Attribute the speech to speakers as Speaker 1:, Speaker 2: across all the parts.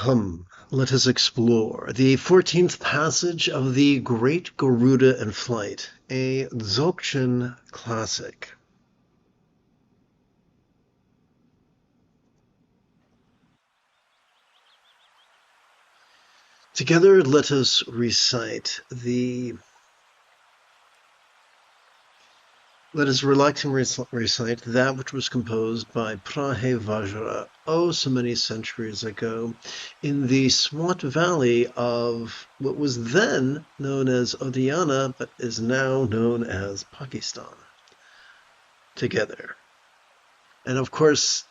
Speaker 1: Come, let us explore the 14th passage of the Great Garuda in Flight, a Dzogchen classic. Together, let us recite Let us reluctantly recite that which was composed by Prahevajra so many centuries ago in the Swat Valley of what was then known as Odiyana, but is now known as Pakistan. Together. And of course,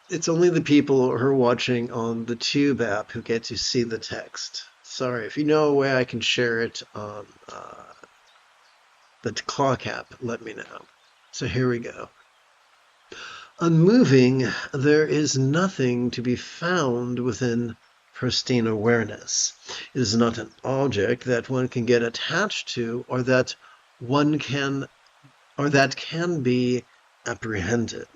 Speaker 1: it's only the people who are watching on the Tube app who get to see the text. Sorry, if you know a way I can share it on the clock app, let me know. So here we go. Unmoving, there is nothing to be found within pristine awareness. It is not an object that one can get attached to or that can be apprehended.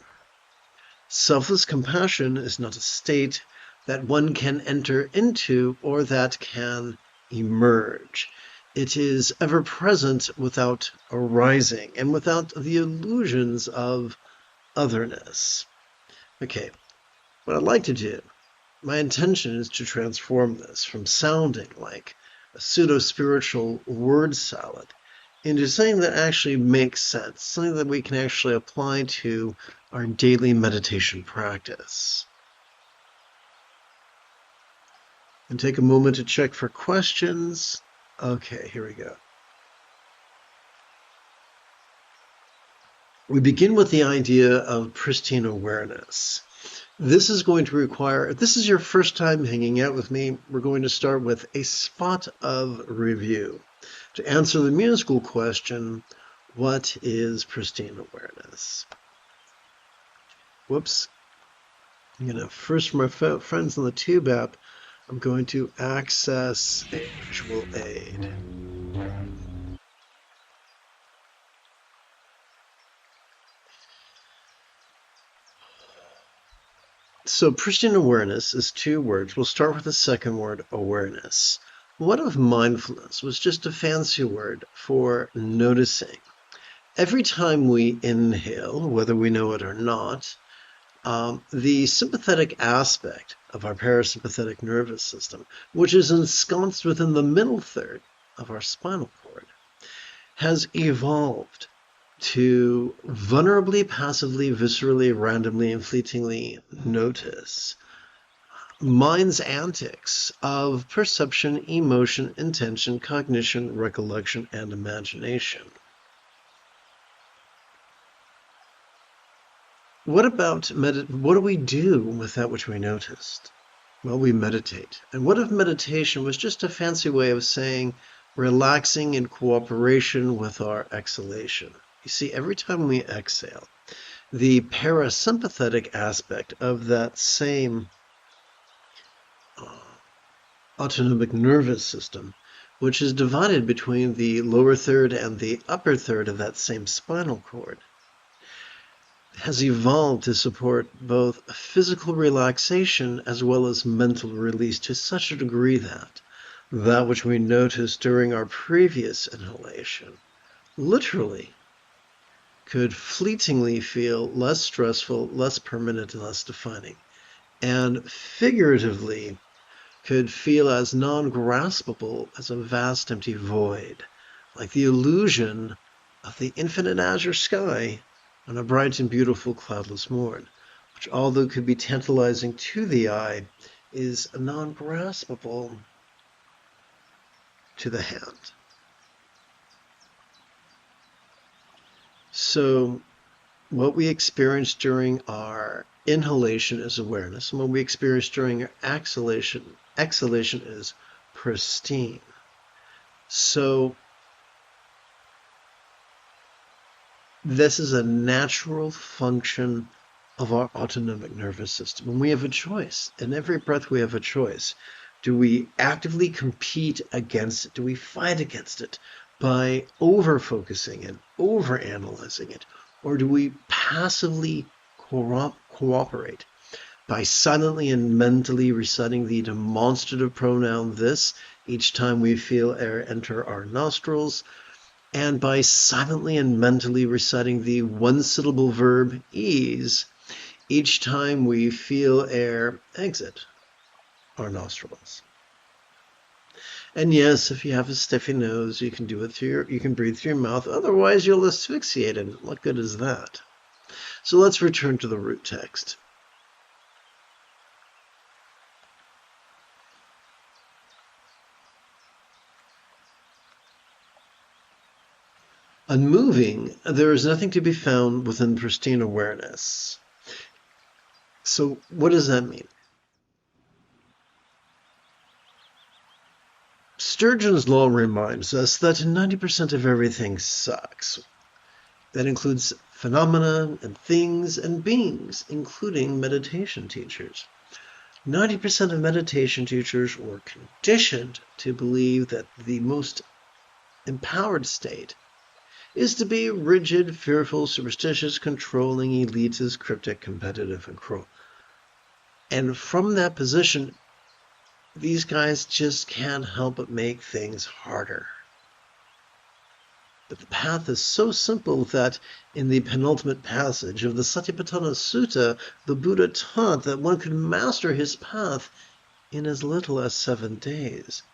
Speaker 1: Selfless compassion is not a state that one can enter into or that can emerge. It is ever present without arising and without the illusions of otherness. Okay, what I'd like to do, my intention is to transform this from sounding like a pseudo-spiritual word salad into something that actually makes sense, something that we can actually apply to our daily meditation practice. And take a moment to check for questions. Okay, here we go. We begin with the idea of pristine awareness. This is going to require, if this is your first time hanging out with me, we're going to start with a spot of review. To answer the musical question, what is pristine awareness? Whoops. I'm going to, first from my friends on the Tube app, I'm going to access a visual aid. So pristine awareness is two words. We'll start with the second word, awareness. What if mindfulness was just a fancy word for noticing? Every time we inhale, whether we know it or not, the sympathetic aspect of our parasympathetic nervous system, which is ensconced within the middle third of our spinal cord, has evolved to vulnerably, passively, viscerally, randomly, and fleetingly notice mind's antics of perception, emotion, intention, cognition, recollection, and imagination. What do we do with that which we noticed? Well, we meditate. And what if meditation was just a fancy way of saying relaxing in cooperation with our exhalation? You see, every time we exhale, the parasympathetic aspect of that same autonomic nervous system, which is divided between the lower third and the upper third of that same spinal cord, has evolved to support both physical relaxation as well as mental release to such a degree that which we noticed during our previous inhalation literally could fleetingly feel less stressful, less permanent, and less defining, and figuratively could feel as non-graspable as a vast empty void, like the illusion of the infinite azure sky on a bright and beautiful cloudless morn, which, although could be tantalizing to the eye, is non-graspable to the hand. So what we experience during our inhalation is awareness, and what we experience during our exhalation is pristine. So this is a natural function of our autonomic nervous system. And we have a choice. In every breath, we have a choice. Do we actively compete against it? Do we fight against it by over-focusing and over-analyzing it? Or do we passively cooperate by silently and mentally reciting the demonstrative pronoun this each time we feel air enter our nostrils, and by silently and mentally reciting the one-syllable verb ease each time we feel air exit our nostrils. And yes, if you have a stuffy nose, you can do it you can breathe through your mouth. Otherwise, you'll asphyxiate, and what good is that? So let's return to the root text. Unmoving, there is nothing to be found within pristine awareness. So what does that mean? Sturgeon's law reminds us that 90% of everything sucks. That includes phenomena and things and beings, including meditation teachers. 90% of meditation teachers were conditioned to believe that the most empowered state is to be rigid, fearful, superstitious, controlling, elitist, cryptic, competitive, and cruel. And from that position, these guys just can't help but make things harder. But the path is so simple that in the penultimate passage of the Satipatthana Sutta, the Buddha taught that one could master his path in as little as 7 days.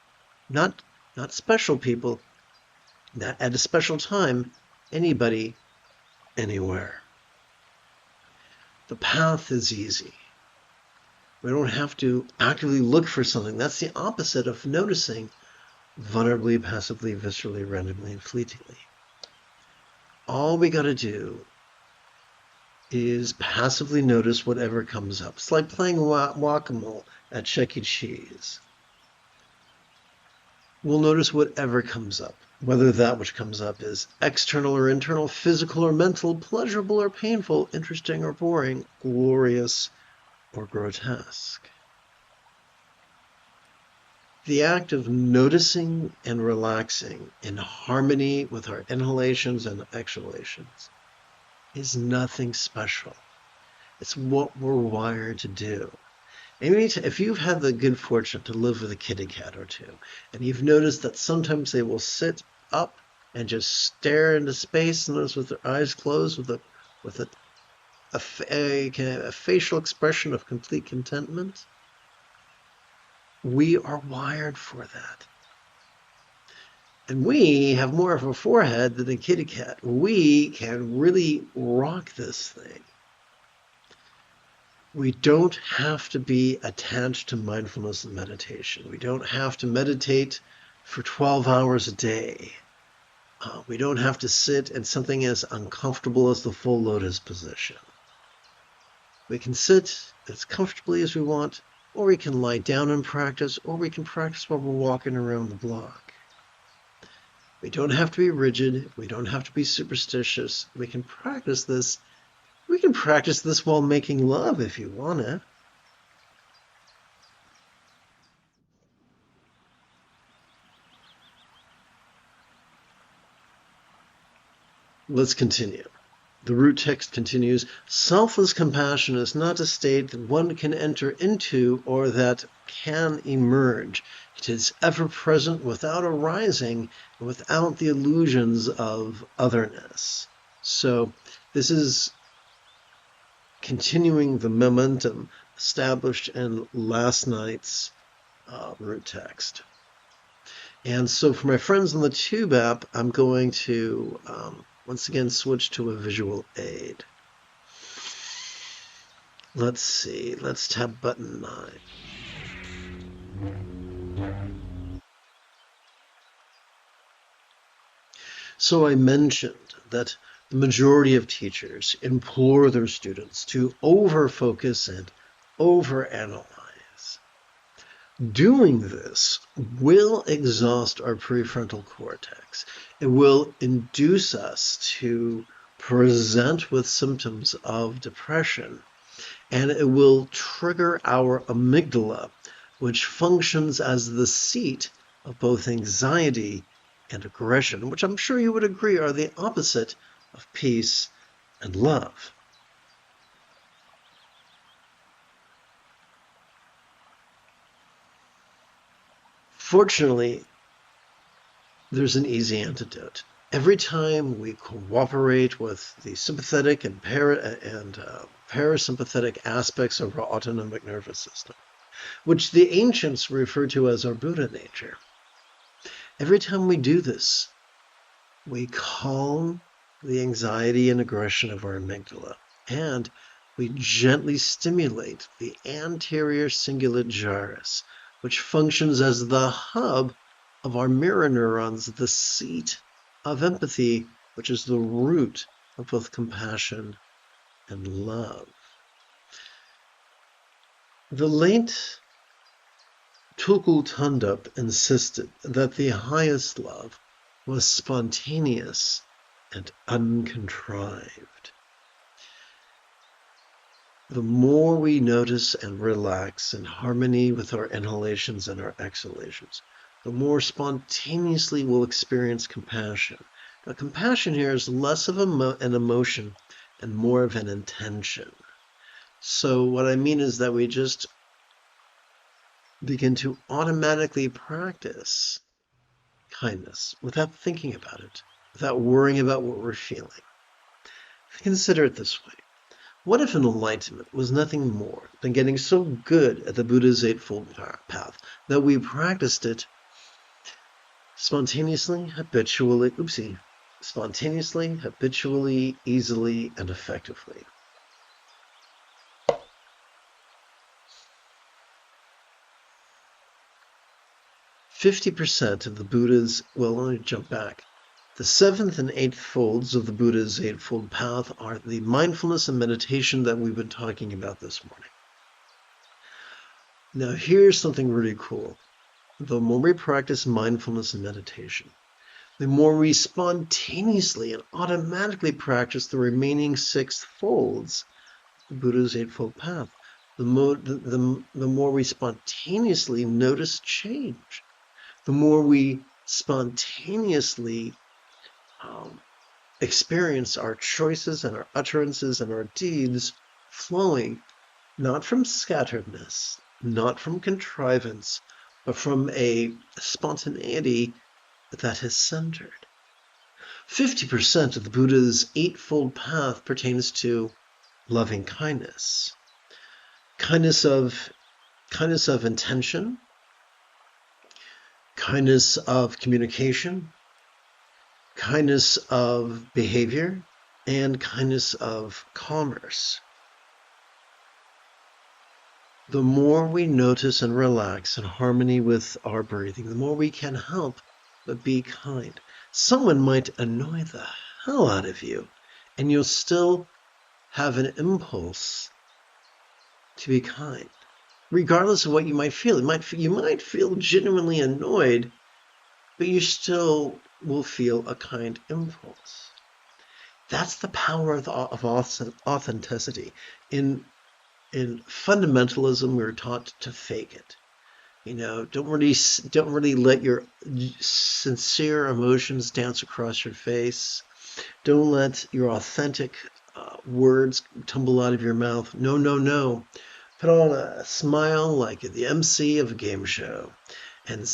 Speaker 1: Not special people, not at a special time, anybody, anywhere. The path is easy. We don't have to actively look for something. That's the opposite of noticing vulnerably, passively, viscerally, randomly, and fleetingly. All we got to do is passively notice whatever comes up. It's like playing whack-a-mole at Chuck E. Cheese. We'll notice whatever comes up, whether that which comes up is external or internal, physical or mental, pleasurable or painful, interesting or boring, glorious or grotesque. The act of noticing and relaxing in harmony with our inhalations and exhalations is nothing special. It's what we're wired to do. If you've had the good fortune to live with a kitty cat or two, and you've noticed that sometimes they will sit up and just stare into space, and with their eyes closed, with a facial expression of complete contentment, we are wired for that. And we have more of a forehead than a kitty cat. We can really rock this thing. We don't have to be attached to mindfulness and meditation. We don't have to meditate for 12 hours a day. We don't have to sit in something as uncomfortable as the full lotus position. We can sit as comfortably as we want, or we can lie down and practice, or we can practice while we're walking around the block. We don't have to be rigid. We don't have to be superstitious. We can practice this. We can practice this while making love if you want to. Let's continue. The root text continues, selfless compassion is not a state that one can enter into or that can emerge. It is ever present without arising and without the illusions of otherness. So this is continuing the momentum established in last night's root text. And so for my friends on the Tube app, I'm going to once again switch to a visual aid. Let's see, let's tap button 9. So I mentioned that the majority of teachers implore their students to over-focus and over-analyze. Doing this will exhaust our prefrontal cortex. It will induce us to present with symptoms of depression, and it will trigger our amygdala, which functions as the seat of both anxiety and aggression, which I'm sure you would agree are the opposite of peace and love. Fortunately, there's an easy antidote. Every time we cooperate with the sympathetic and parasympathetic aspects of our autonomic nervous system, which the ancients refer to as our Buddha nature, every time we do this, we calm the anxiety and aggression of our amygdala, and we gently stimulate the anterior cingulate gyrus, which functions as the hub of our mirror neurons, the seat of empathy, which is the root of both compassion and love. The late Tulku Thondup insisted that the highest love was spontaneous and uncontrived. The more we notice and relax in harmony with our inhalations and our exhalations, the more spontaneously we'll experience compassion. Now, compassion here is less of an emotion and more of an intention. So what I mean is that we just begin to automatically practice kindness without thinking about it, without worrying about what we're feeling. Consider it this way. What if enlightenment was nothing more than getting so good at the Buddha's Eightfold Path that we practiced it spontaneously, habitually, easily, and effectively? "50% of the Buddha's," well, let me jump back. The seventh and eighth folds of the Buddha's Eightfold Path are the mindfulness and meditation that we've been talking about this morning. Now, here's something really cool. The more we practice mindfulness and meditation, the more we spontaneously and automatically practice the remaining six folds of the Buddha's Eightfold Path. The more we spontaneously notice change, the more we spontaneously experience our choices and our utterances and our deeds flowing not from scatteredness, not from contrivance, but from a spontaneity that is centered. 50% of the Buddha's Eightfold Path pertains to loving kindness. Kindness of intention, kindness of communication, kindness of behavior, and kindness of commerce. The more we notice and relax in harmony with our breathing, the more we can help but be kind. Someone might annoy the hell out of you, and you'll still have an impulse to be kind, regardless of what you might feel. You might feel genuinely annoyed, but you still will feel a kind impulse. That's the power of authenticity. In fundamentalism, we're taught to fake it. Don't really let your sincere emotions dance across your face. Don't let your authentic words tumble out of your mouth. No. Put on a smile like the MC of a game show, and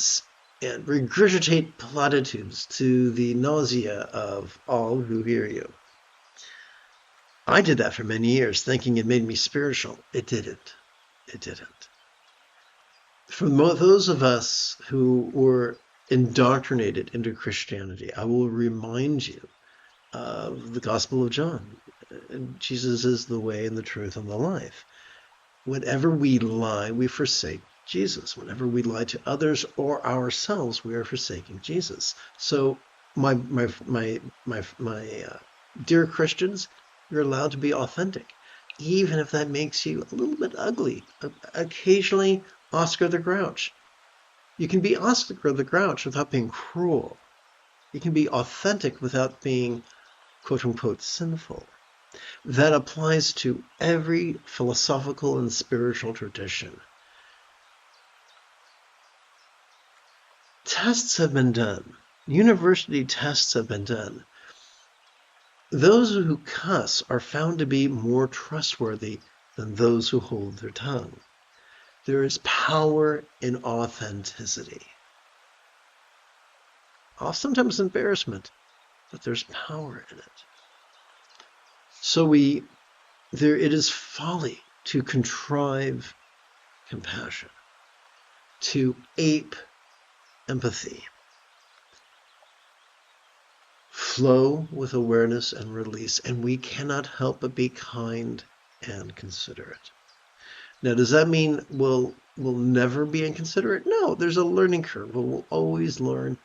Speaker 1: regurgitate platitudes to the nausea of all who hear you. I did that for many years, thinking it made me spiritual. It didn't. For those of us who were indoctrinated into Christianity, I will remind you of the Gospel of John. Jesus is the way and the truth and the life. Whenever we lie, we forsake Jesus. Whenever we lie to others or ourselves, we are forsaking Jesus. So, my dear Christians, you're allowed to be authentic, even if that makes you a little bit ugly. Occasionally, Oscar the Grouch. You can be Oscar the Grouch without being cruel. You can be authentic without being, quote unquote, sinful. That applies to every philosophical and spiritual tradition. Tests have been done. University tests have been done. Those who cuss are found to be more trustworthy than those who hold their tongue. There is power in authenticity. sometimes embarrassment, but there's power in it. So it is folly to contrive compassion, to ape empathy. Flow with awareness and release, and we cannot help but be kind and considerate. Now, does that mean we'll never be inconsiderate? No, there's a learning curve. We'll always learn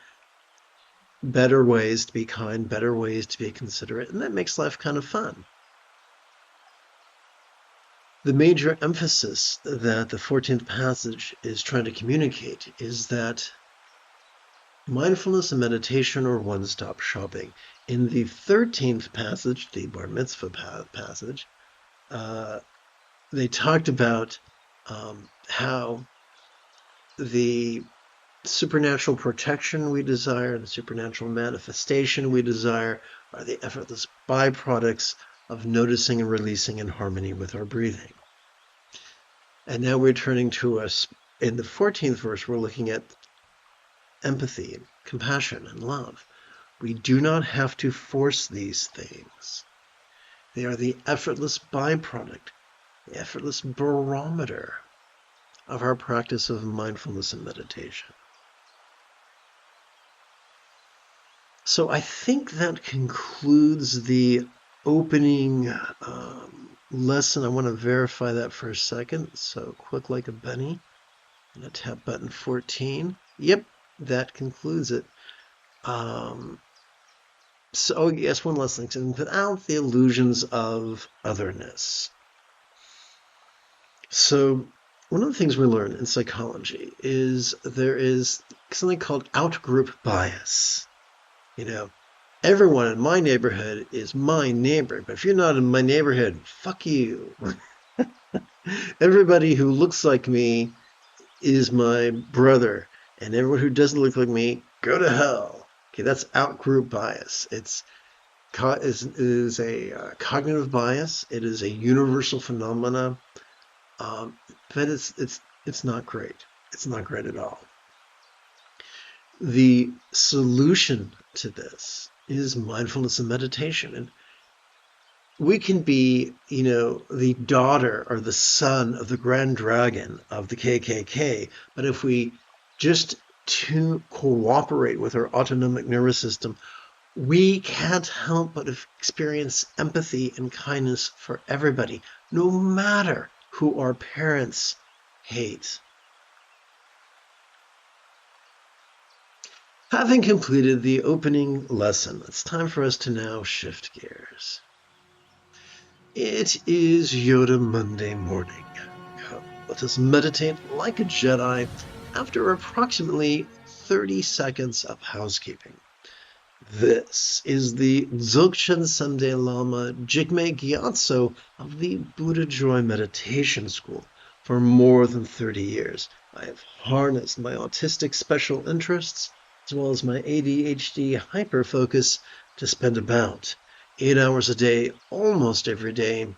Speaker 1: better ways to be kind, better ways to be considerate, and that makes life kind of fun. The major emphasis that the 14th passage is trying to communicate is that mindfulness and meditation are one-stop shopping. In the 13th passage, the Bar Mitzvah passage, they talked about how the supernatural protection we desire, the supernatural manifestation we desire, are the effortless byproducts of noticing and releasing in harmony with our breathing. And now we're turning to us, in the 14th verse, we're looking at empathy, compassion, and love. We do not have to force these things. They are the effortless byproduct, the effortless barometer of our practice of mindfulness and meditation. So I think that concludes the opening lesson. I want to verify that for a second. So quick like a bunny. I'm going to tap button 14. Yep, that concludes it. So yes, one last thing. And without the illusions of otherness. So one of the things we learn in psychology is there is something called out-group bias. You know, everyone in my neighborhood is my neighbor, but if you're not in my neighborhood, fuck you. Everybody who looks like me is my brother, and everyone who doesn't look like me, go to hell. Okay, that's out-group bias. It is a cognitive bias. It is a universal phenomena, but it's not great. It's not great at all. The solution to this is mindfulness and meditation. And we can be, the daughter or the son of the Grand Dragon of the KKK, but if we just cooperate with our autonomic nervous system, we can't help but experience empathy and kindness for everybody, no matter who our parents hate. Having completed the opening lesson, it's time for us to now shift gears. It is Yoda Monday morning. Come, let us meditate like a Jedi after approximately 30 seconds of housekeeping. This is the Dzogchen Sunday Lama Jigme Gyatso of the Buddha Joy Meditation School. For more than 30 years, I have harnessed my autistic special interests as well as my ADHD hyperfocus to spend about 8 hours a day, almost every day,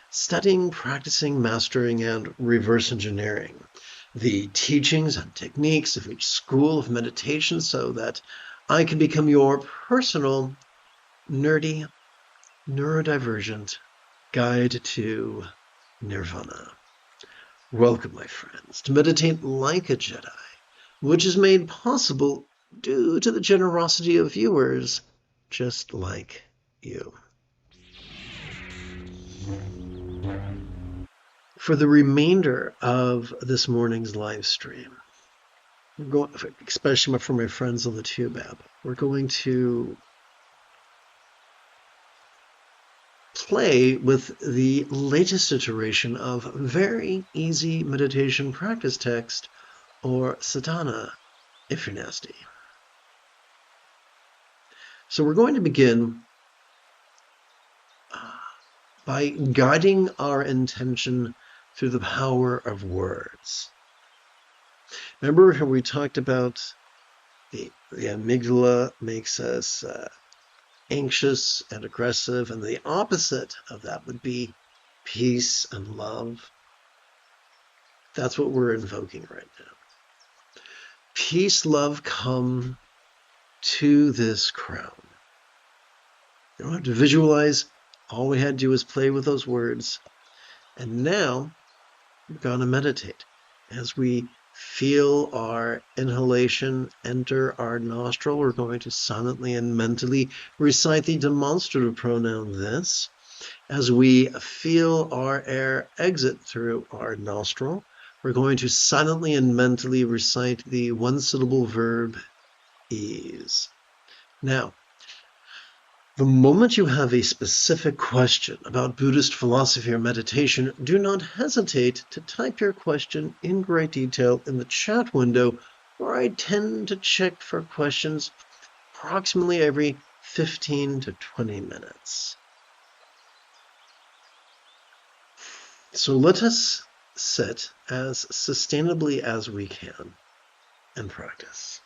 Speaker 1: studying, practicing, mastering, and reverse engineering the teachings and techniques of each school of meditation so that I can become your personal, nerdy, neurodivergent guide to nirvana. Welcome, my friends, to meditate like a Jedi, which is made possible due to the generosity of viewers just like you. For the remainder of this morning's live stream, especially for my friends on the Tube app, we're going to play with the latest iteration of very easy meditation practice text, or sadhana, if you're nasty. So we're going to begin by guiding our intention through the power of words. Remember how we talked about the amygdala makes us anxious and aggressive, and the opposite of that would be peace and love? That's what we're invoking right now. Peace, love, come to this crown. You don't have to visualize. All we had to do was play with those words. And now we're going to meditate. As we feel our inhalation enter our nostril, we're going to silently and mentally recite the demonstrative pronoun this. As we feel our air exit through our nostril, we're going to silently and mentally recite the one-syllable verb ease. Now, the moment you have a specific question about Buddhist philosophy or meditation, do not hesitate to type your question in great detail in the chat window, where I tend to check for questions approximately every 15 to 20 minutes. So let us sit as sustainably as we can and practice.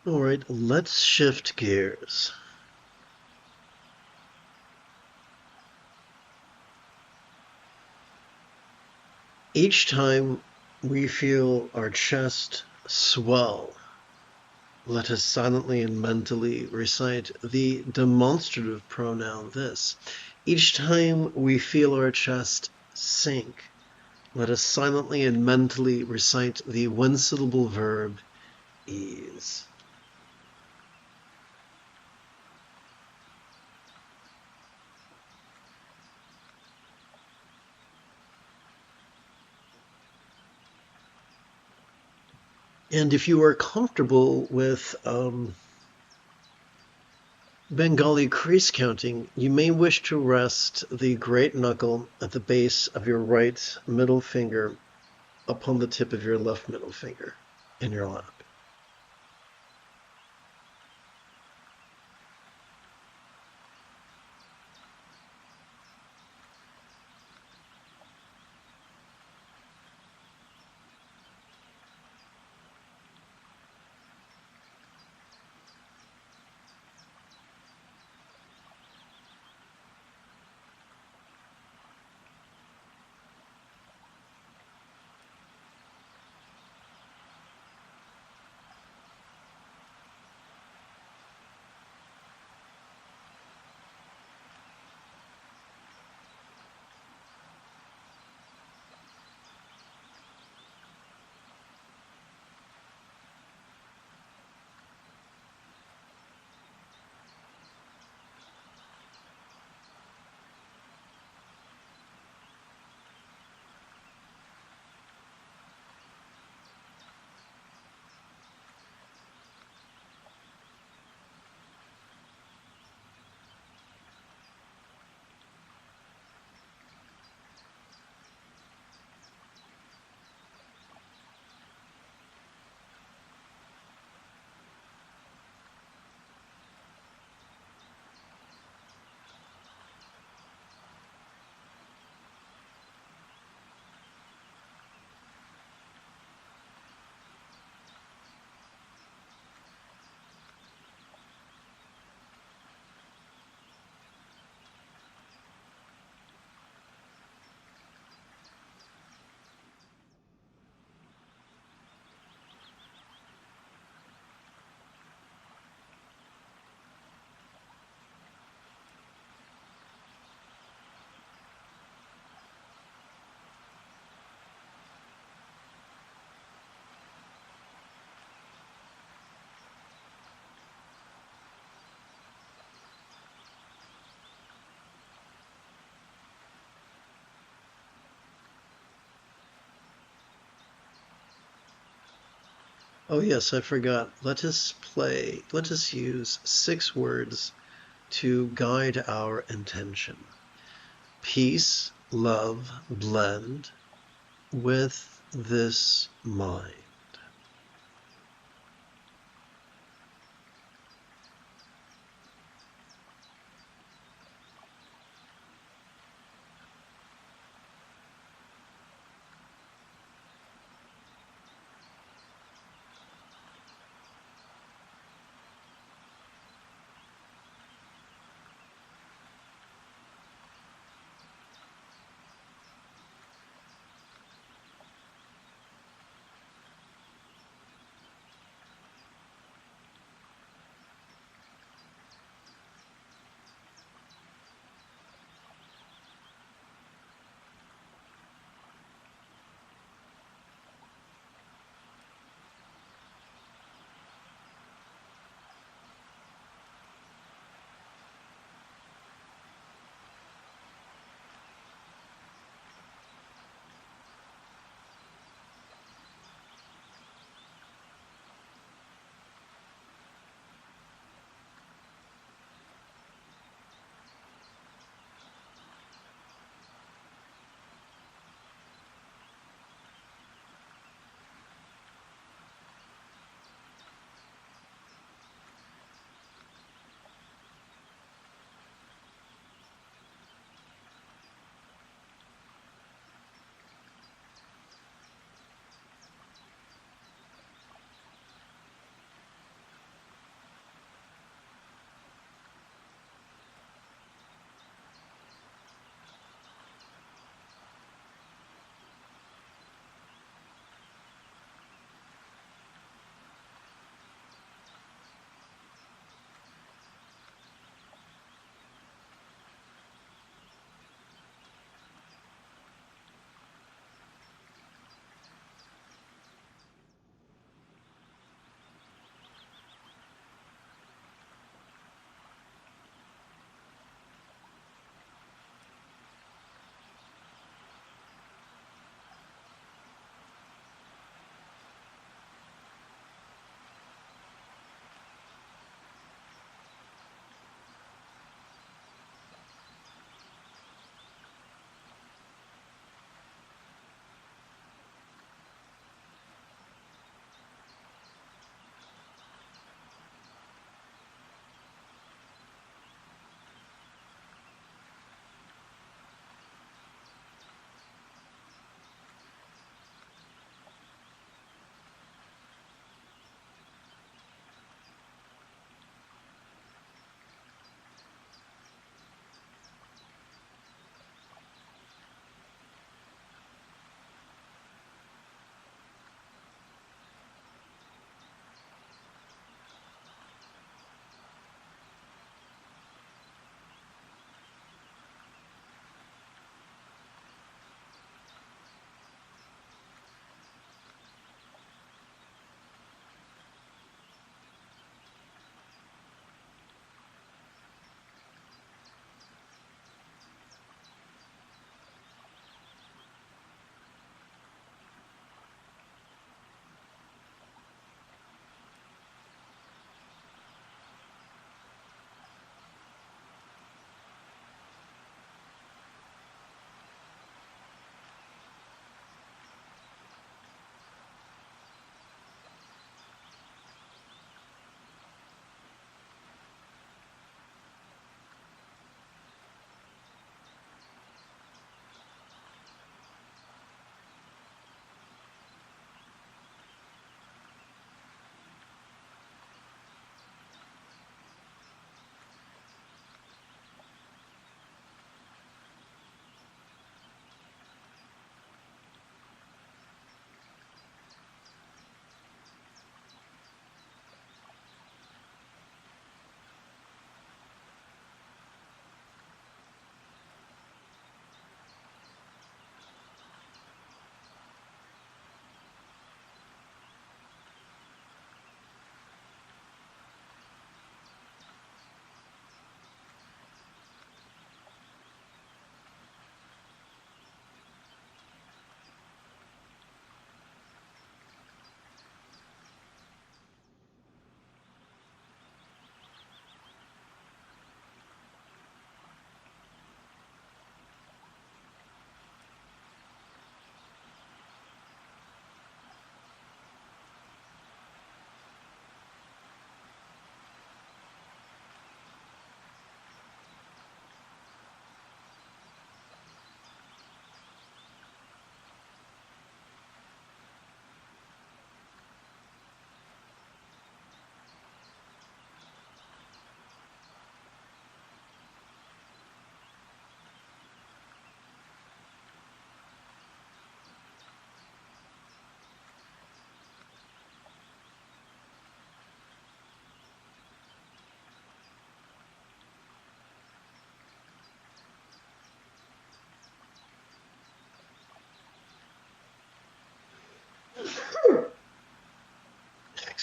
Speaker 1: All right, let's shift gears. Each time we feel our chest swell, let us silently and mentally recite the demonstrative pronoun this. Each time we feel our chest sink, let us silently and mentally recite the one-syllable verb ease. And if you are comfortable with Bengali crease counting, you may wish to rest the great knuckle at the base of your right middle finger upon the tip of your left middle finger in your lap. Oh yes, I forgot. Let us use 6 words to guide our intention. Peace, love, blend with this mind.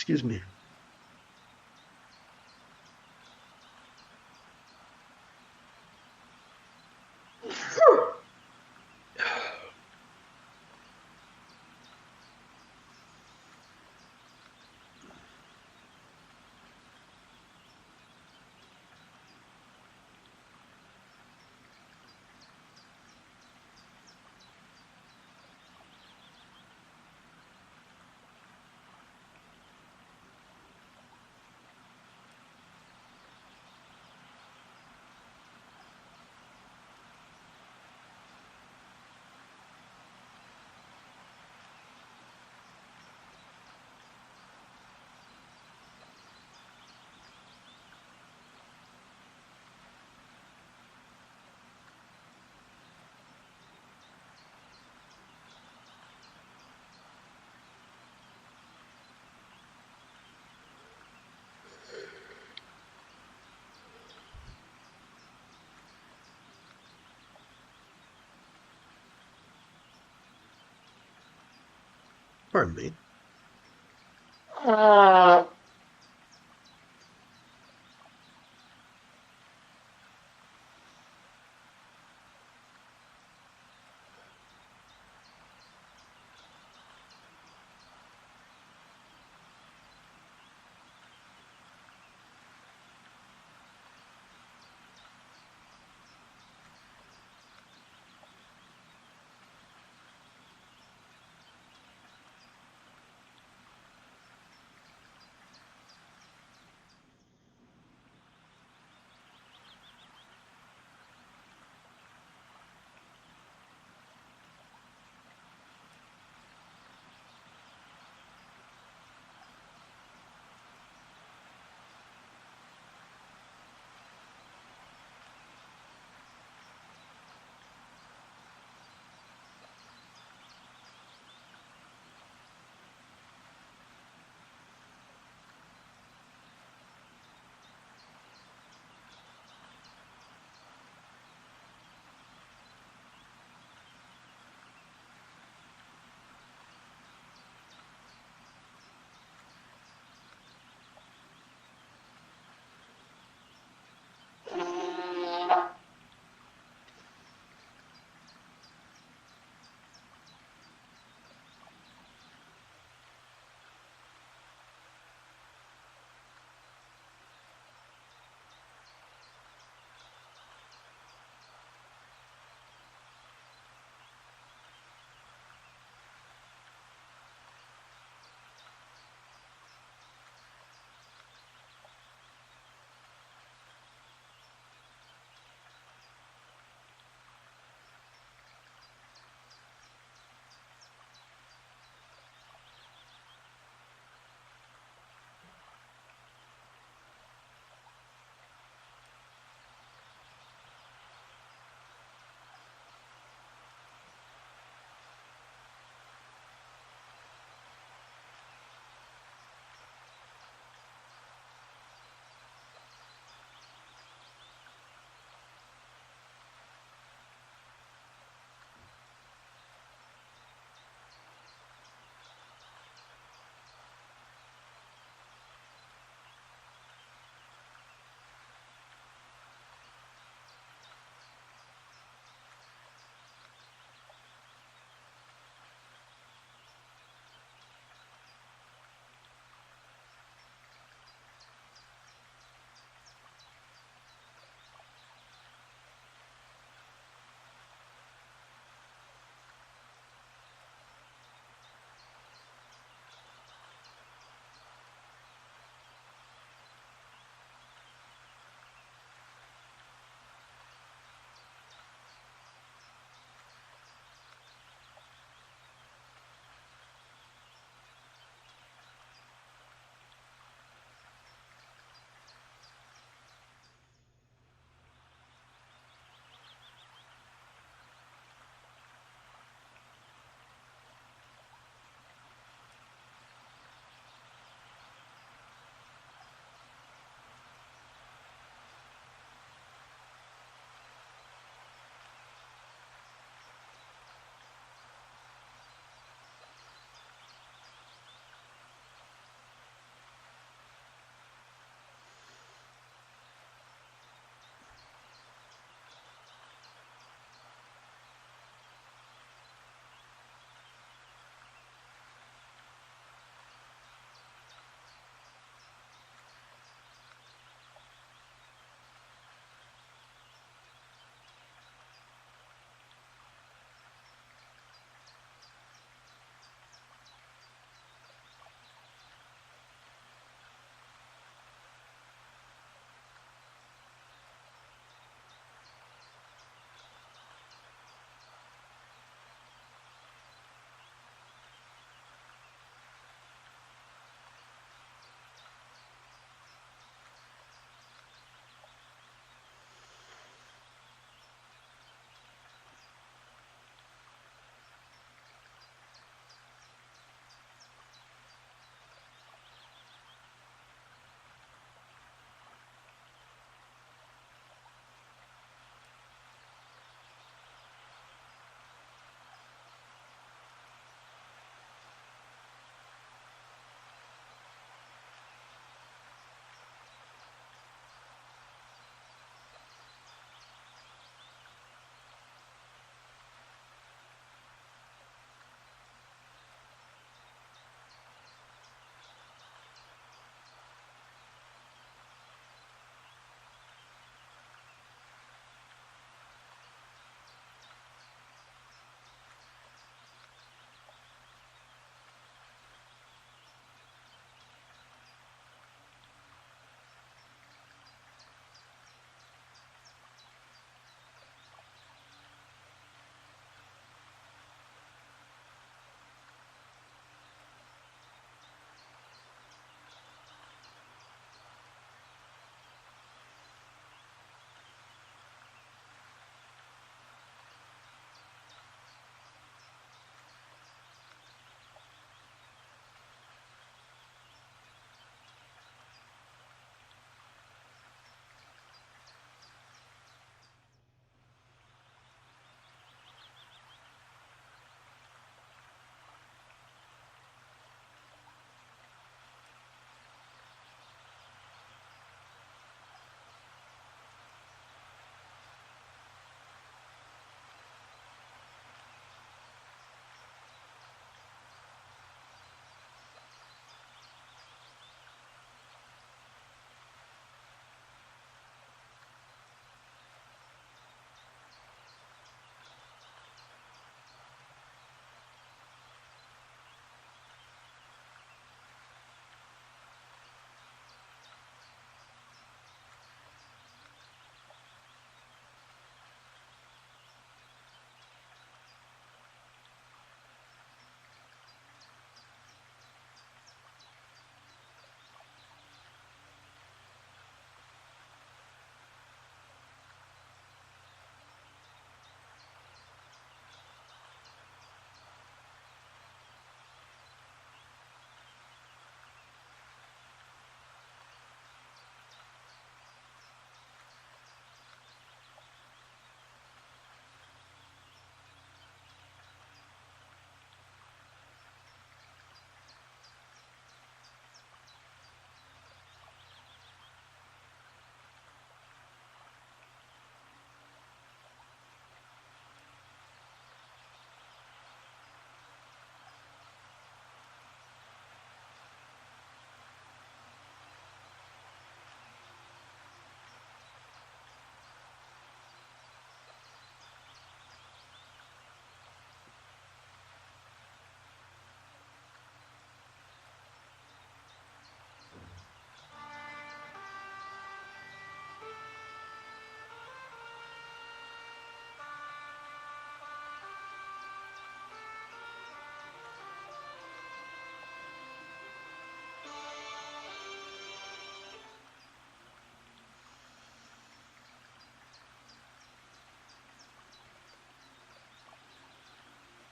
Speaker 1: Excuse me. Pardon me.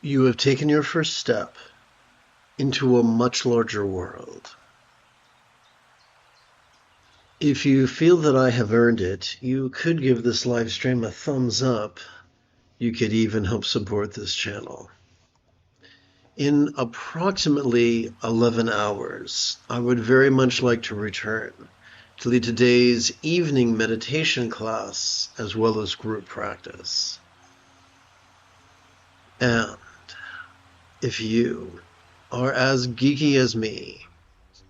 Speaker 1: You have taken your first step into a much larger world. If you feel that I have earned it, you could give this live stream a thumbs up. You could even help support this channel. In approximately 11 hours, I would very much like to return to lead today's evening meditation class as well as group practice. And if you are as geeky as me,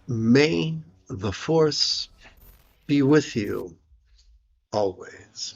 Speaker 1: may the Force be with you always.